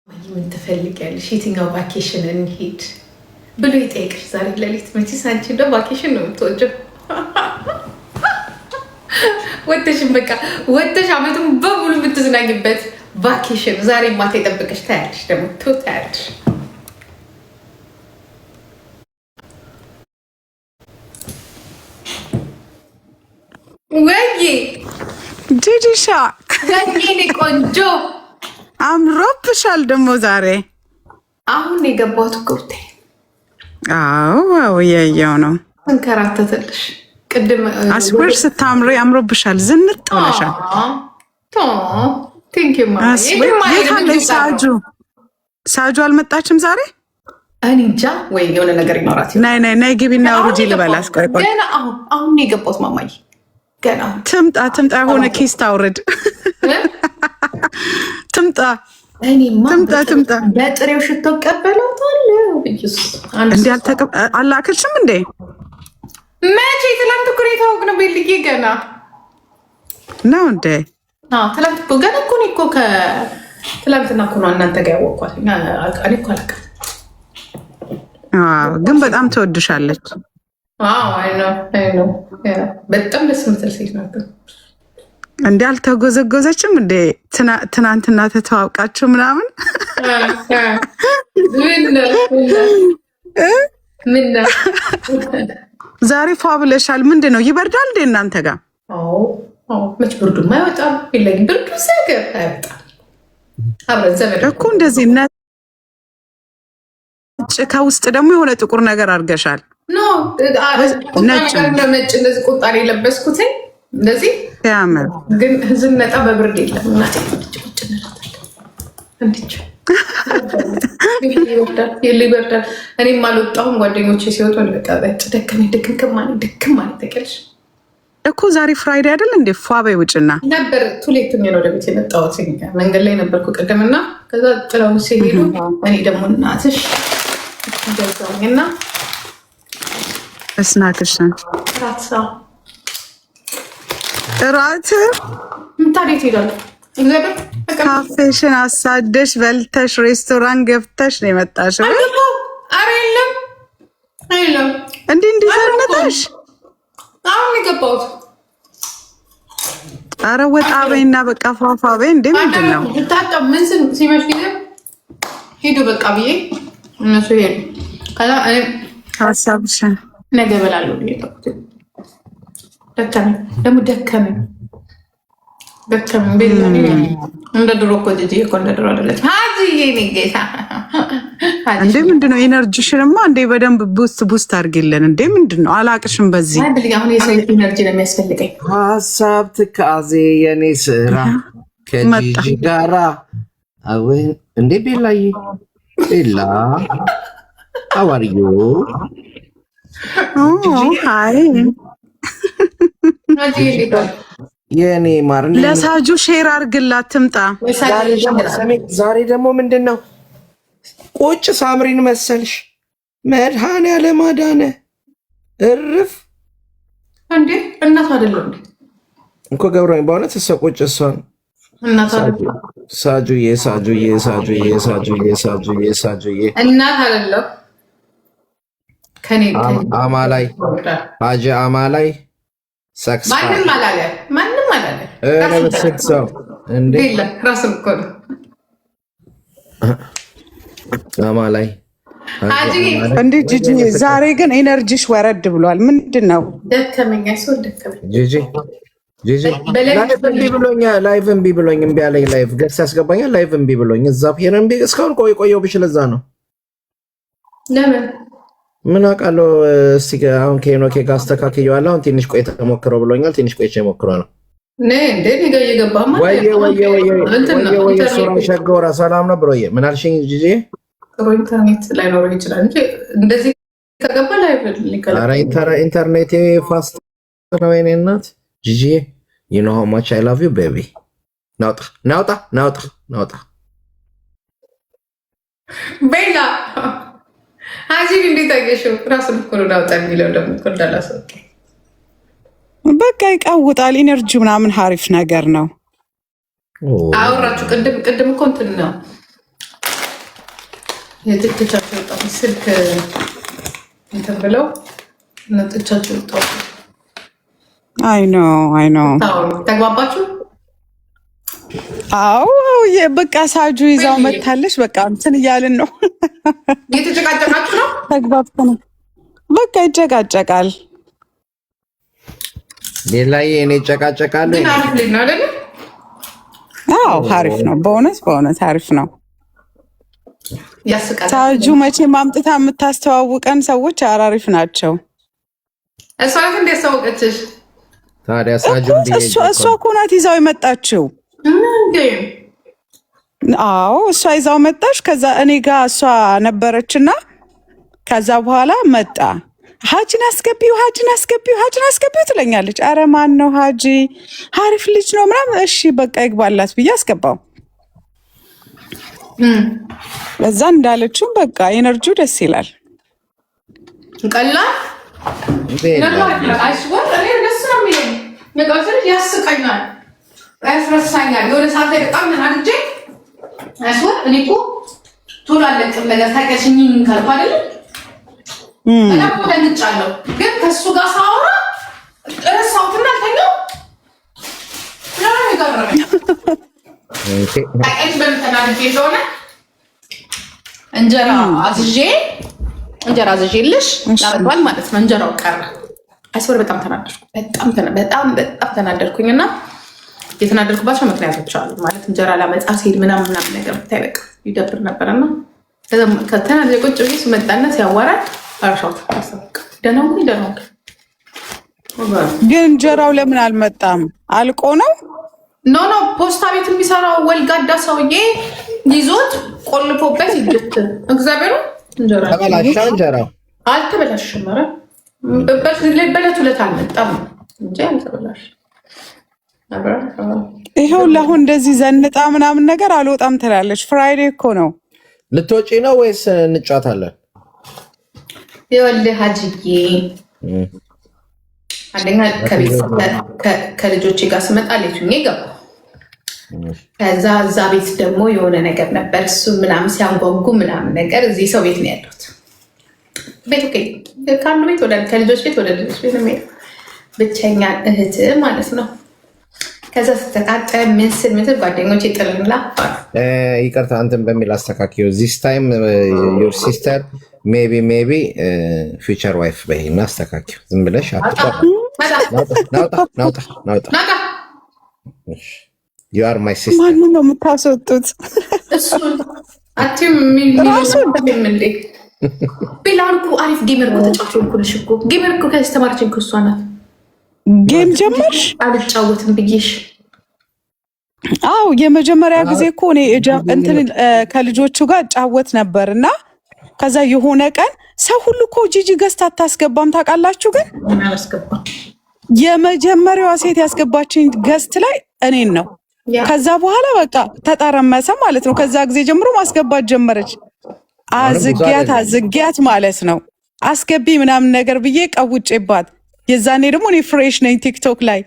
ምን ትፈልጊያለሽ? የትኛው ቫኬሽን እንሂድ ብሎ ይጠይቅሽ ዛሬ ለሊት። መቼስ አንቺ እንደው ቫኬሽን ነው የምትወጂው። ወጥተሽም በቃ ወጥተሽ አመቱን በሙሉ የምትዝናኝበት ቫኬሽን ዛሬ ማታ ይጠብቅሽ። ታያለሽ ደግሞ ታያለሽ። ወይ ጂጂሻ ገኔ ቆንጆ አምሮብሻል ደግሞ ዛሬ። አሁን የገባሁት ጉርቴ። አዎ ያያው ነው እንከራተተልሽ ቅድም አስበር ስታምሪ አምሮብሻል። ዝንጥ ብለሻል። ቴንክ ዩ ማይ ሳጁ አልመጣችም ዛሬ። እኔ እንጃ ወይ የሆነ ነገር ይኖራት። ናይ ግቢና ውርጂ ልበላስ። ቆይ ገና አሁን የገባሁት ማማዬ ገና ትምጣ የሆነ ኬስ ታውርድ። ትምጣ በጥሬው ሽቶ ቀበላታለሁ። እንዴ አላክልሽም እንዴ? መቼ? ትላንት እኮ ነው የተዋወቅነው። ቤልዬ ገና ነው እንዴ? ትላንት እኮ ገና እኮ ነው እኮ ትላንትና እኮ ነው እናንተ ጋር ያወቅኳት። እኔ እኮ አላውቅም። ግን በጣም ትወድሻለች። አይ ነው በጣም ደስ የምትል ሴት ናት። እንዴ አልተጎዘጎዘችም እንዴ? ትናንትና ተተዋውቃችሁ ምናምን ምን ዛሬ ፏ ብለሻል። ምንድን ነው ይበርዳል እንዴ እናንተ ጋር? መች ብርዱማ አይወጣም። የለኝም ብርዱ ነገር አይወጣም። አብረን ዘመድ እኮ እንደዚህ ነጭ ከውስጥ ደግሞ የሆነ ጥቁር ነገር አድርገሻል። ነጭ እንደዚህ ቁጣ የለበስኩት እንደዚህ ያምር። ግን ዝነጣ በብርድ የለም። እናቴ ቁጭ እንድች ይበርዳል። እኔም አልወጣሁም። ጓደኞቼ ሲወጡ በቃ ደከመኝ ድክም ማለት ተቀልሽ እኮ ዛሬ ፍራይዴ አይደል እንዴ? ፏ በይ ውጭና ነበር ቱሌት ነው ወደ ቤት የመጣሁት። መንገድ ላይ ነበርኩ ቅድምና ከዛ ጥለው ሲሄዱ እኔ ደግሞ እናትሽ ገዛኝና እስናትሽን እራት ታዴት ሄዳለ ካፌሽን አሳደሽ በልተሽ ሬስቶራንት ገብተሽ ነው የመጣሽው። ኧረ የለም እንዲህ ዘነጠሽ አሁን የገባሁት። ኧረ ወጣ በይና በቃ ፏፏ በይ። እንዴ ምንድን ነው ታጠብ ምን ሲመሽ ጊዜ ሄዱ በቃ ብዬ እነሱ ሄዱ። ከዛ ሀሳብሽን ነገ እበላለሁ ብዬ ተውኩት። ደግሞ ደከመኝ። እንደ ድሮ እኮ ጂጂ እኮ እንደ ድሮ አይደለች። ጌታ እንዴ ምንድን ነው ኢነርጂሽንማ እንዴ በደንብ ቡስት አድርጊልን። እንዴ ምንድን ነው አላቅሽም። በዚህ አሁን የሰው ኢነርጂ ነው የሚያስፈልገኝ። ሀሳብ ትካዜ የኔ ስራ ከጂጂ ጋራ አወን እንዴ ቤላዬ ቤላ አዋሪዮ አይ የኔ ማር ለሳጁ ሼር አድርግላት ትምጣ። ዛሬ ደግሞ ምንድን ነው ቁጭ ሳምሪን መሰልሽ? መድኃኔዓለም አዳነ እርፍ እንዴ እናት አይደለም እኮ ገብረኝ በእውነት እሷ ቁጭ እሷን ሳጁዬ እናት አይደለም ከኔ አማላይ ሀጂ አማላይ ሰክስ ማንም አላለ ሰው እንዴ ራስን እኮ ነው አማላይ እንዴ ጂጂ ዛሬ ግን ኤነርጂሽ ወረድ ብሏል። ምንድን ነው ደከመኝ። ሰው ደከመኝ። ጂጂ ላይቭ እምቢ ብሎኝ እምቢ አለኝ። ላይቭ ገስ ያስገባኛል። ላይቭ እምቢ ብሎኝ እዛ ሄር እምቢ እስካሁን ቆየው ብችል እዛ ነው። ለምን ምን አውቃለሁ። እስቲ አሁን ከሄኖኬ ጋር አስተካክየዋለሁ። አሁን ትንሽ ቆይተ ሞክረው ብሎኛል። ትንሽ ቆይቼ ሞክረዋለሁ። ወየ ሱራ ሸገውራ ሰላም ነው ብሮዬ። ምን አልሽኝ ጂጂ? ጥሩ ኢንተርኔት ላይኖረው ይችላል እንጂ እንደዚህ ከገባ ላይ ኢንተርኔት ፋስት ነው የኔ እናት ጂጂ። you know how much I love you baby። ናውጣ ቤላ አጂን እንዴት አገሽው? ራስን እኮ ነው ናውጣ የሚለው ደግሞ እኮ እንዳላሰውቅ በቃ ይቃውጣል። ኢነርጂ ምናምን ሀሪፍ ነገር ነው። አውራችሁ ቅድም እኮ እንትን ነው የትቻቸው ወጣ ስልክ እንትን ብለው ነጥቻቸው ወጣ። አይ ኖ ተግባባችሁ? አዎ በቃ ሳጁ ይዛው መታለች። በቃ እንትን እያልን ነው። እየተጨቃጨቃችሁ ነው? ተግባብተን በቃ ይጨቃጨቃል። ሌላዬ እኔ ይጨቃጨቃሉ። ግን አሪፍ ልጅ ነው አይደል? አዎ አሪፍ ነው። በእውነት አሪፍ ነው። ያስቃል። ሳጁ መቼ ማምጥታ የምታስተዋውቀን ሰዎች አሪፍ ናቸው። እሷ ግን እንዲያስተዋወቀችሽ ታዲያ ሳጁ እሷ እኮ ናት ይዛው የመጣችው። አዎ እሷ ይዛው መጣች። ከዛ እኔ ጋር እሷ ነበረችና ከዛ በኋላ መጣ። ሀጂን አስገቢው ትለኛለች። አረ ማን ነው ሀጂ? አሪፍ ልጅ ነው ምናምን። እሺ በቃ ይግባላት ብዬ አስገባው። በዛ እንዳለችው በቃ ኤነርጂው ደስ ይላል። ቀላል ያስቀኛል፣ ያስረሳኛል። የሆነ ሰዓት ላይ በጣም ተናድጄ እኔ እኮ ቶሎ አለቅም ነገር ታውቂያለሽ ካልኩ አይደለም በጣም ደንግጫለሁ። ግን ከእሱ ጋር ሳወራ እረሳሁትና አልተኛው ይገርመኝ። ታውቂያለሽ በምን ተናድጄ እንደሆነ እንጀራ አዝዤልሽ ላበላል ማለት ነው። እንጀራው ቀረ። አይስወር በጣም ተናደድኩ። በጣም ተናደድኩኝ። እና የተናደድኩባቸው ምክንያቶች አሉ። ማለት እንጀራ ላመጣ ሲሄድ ምናምን ነገር ብታይ በቃ ይደብር ነበርና ከተናደደ ቁጭ ብዬ ስመጣና ሲያዋራል አርሻውት ደህናው ግን እንጀራው ለምን አልመጣም? አልቆ ነው? ኖ ፖስታ ቤት የሚሰራው ወልጋዳ ሰውዬ ይዞት ቆልፎበት ይድት እግዚአብሔሩ እንጀራ ተበላሻ። እንጀራው አልተበላሽም። ኧረ በለት ሁለት አልመጣም እንጂ አልተበላሽ። ይኸው ለአሁን እንደዚህ ዘንጣ ምናምን ነገር አልወጣም ትላለች። ፍራይዴ እኮ ነው። ልትወጪ ነው ወይስ እንጫታለን? ይኸውልህ ሀጂዬ አንደኛ ከልጆቼ ጋር ስመጣ ሌቱኜ ገባ። ከዛ እዛ ቤት ደግሞ የሆነ ነገር ነበር። እሱ ምናምን ሲያንጓጉ ምናምን ነገር እዚህ ሰው ቤት ነው ያሉት። ከአንዱ ቤት ከልጆች ቤት ወደ ልጆች ቤት ነው ብቸኛ እህት ማለት ነው። ከዛ ስተቃጠል ምስል ጓደኞች ጥርንላ ይቅርታ እንትን በሚል አስተካክዮ ዚስ ታይም ዩር ሲስተር ሜቢ ፊውቸር ዋይፍ በይና አስተካክዮ። ዝም ብለሽ ናውጣ ዩ አር ማይ ሲስተር። ማንን ነው የምታስወጡት? ቤላን እኮ አሪፍ ጌመር እኮ ተጫዋች እኮ ጌመር እኮ ከስተማርችን እሷ ናት። ጌም ጀመርሽ? አልጫወትም ብዬሽ። አው የመጀመሪያ ጊዜ እኮ እኔ እንትን ከልጆቹ ጋር ጫወት ነበር እና ከዛ የሆነ ቀን ሰው ሁሉ እኮ ጂጂ ገዝታ አታስገባም ታውቃላችሁ። ግን የመጀመሪያዋ ሴት ያስገባችኝ ገዝት ላይ እኔን ነው። ከዛ በኋላ በቃ ተጠረመሰ ማለት ነው። ከዛ ጊዜ ጀምሮ ማስገባት ጀመረች። አዝጊያት ማለት ነው። አስገቢ ምናምን ነገር ብዬ ቀውጬባት የዛኔ ደግሞ እኔ ፍሬሽ ነኝ ቲክቶክ ላይ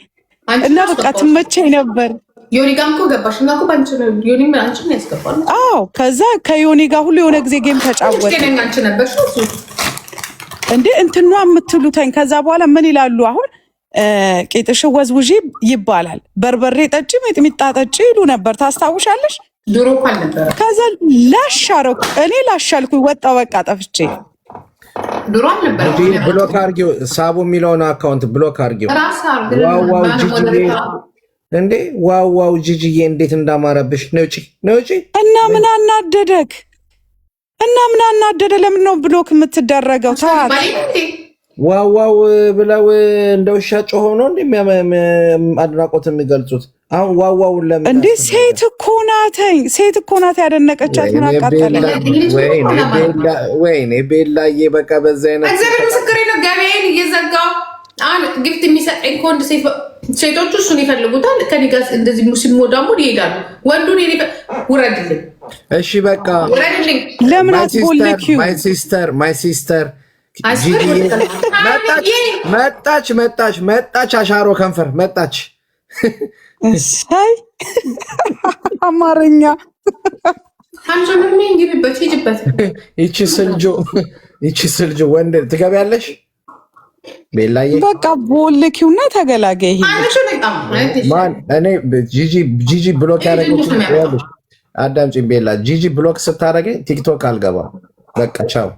እና በቃ ትመቸኝ ነበር። ዮኒ ጋር እኮ ገባሽ እና እኮ ባንቺ ነው ዮኒ ምን አንቺ ነው ያስገባል? አዎ ከዛ ከዮኒ ጋር ሁሉ የሆነ ጊዜ ጌም ተጫወተ። አንቺ ነበርሽ እንዴ እንትኗ የምትሉተኝ። ከዛ በኋላ ምን ይላሉ አሁን ቄጥሽ ወዝውዢ ይባላል። በርበሬ ጠጪ፣ ሚጥሚጣ ጠጪ ይሉ ነበር። ታስታውሻለሽ? ድሮ እኮ አልነበረ። ከዛ ላሻረኩ እኔ ላሻልኩኝ ወጣ በቃ ጠፍቼ። ድሮ አልነበረ። ብሎክ አድርጊው፣ ሳቡ የሚለውን አካውንት ብሎክ አድርጊው። ዋው ጂጂዬ እንዴ ዋው ጂጂዬ እንዴት እንዳማረብሽ ነው። እና ምን አናደደክ? ለምን ነው ብሎክ የምትደረገው? ተዋት። ዋው ብለው እንደ ውሻ ጮሆ ነው አድናቆት የሚገልጹት። አሁን ዋው ለምን እንዴ? ሴት እኮ ናት ያደነቀቻት። ምን አቃጠለ? ወይኔ ቤላዬ በቃ በዛ አይነት እግዚአብሔር ምስክሬ ነው። ገበያዬን እየዘጋው አሁን ግፍት የሚሰጠኝ ከወንድ ሴቶቹ እሱን ይፈልጉታል። ከኔ ጋር እንደዚህ ሲሞዳሙድ ይሄዳሉ። ወንዱን ውረድልኝ። እሺ በቃ ውረድልኝ። ለምን አትቦልኪው? ማይ ሲስተር መጣች። አሻሮ ከንፈር መጣች። እሳይ አማርኛ አንቺ ምን እንግዲህ ሂጂበት። ይቺ ስልጆ ወንድ ትገቢያለሽ? ቤላዬ በቃ ቦልኪውና ተገላገይ። ማን እኔ ጂጂ ብሎክ ያደረገችኝ አዳምጪኝ። ቤላ ጂጂ ብሎክ ስታደርገኝ ቲክቶክ አልገባም። በቃ ቻው።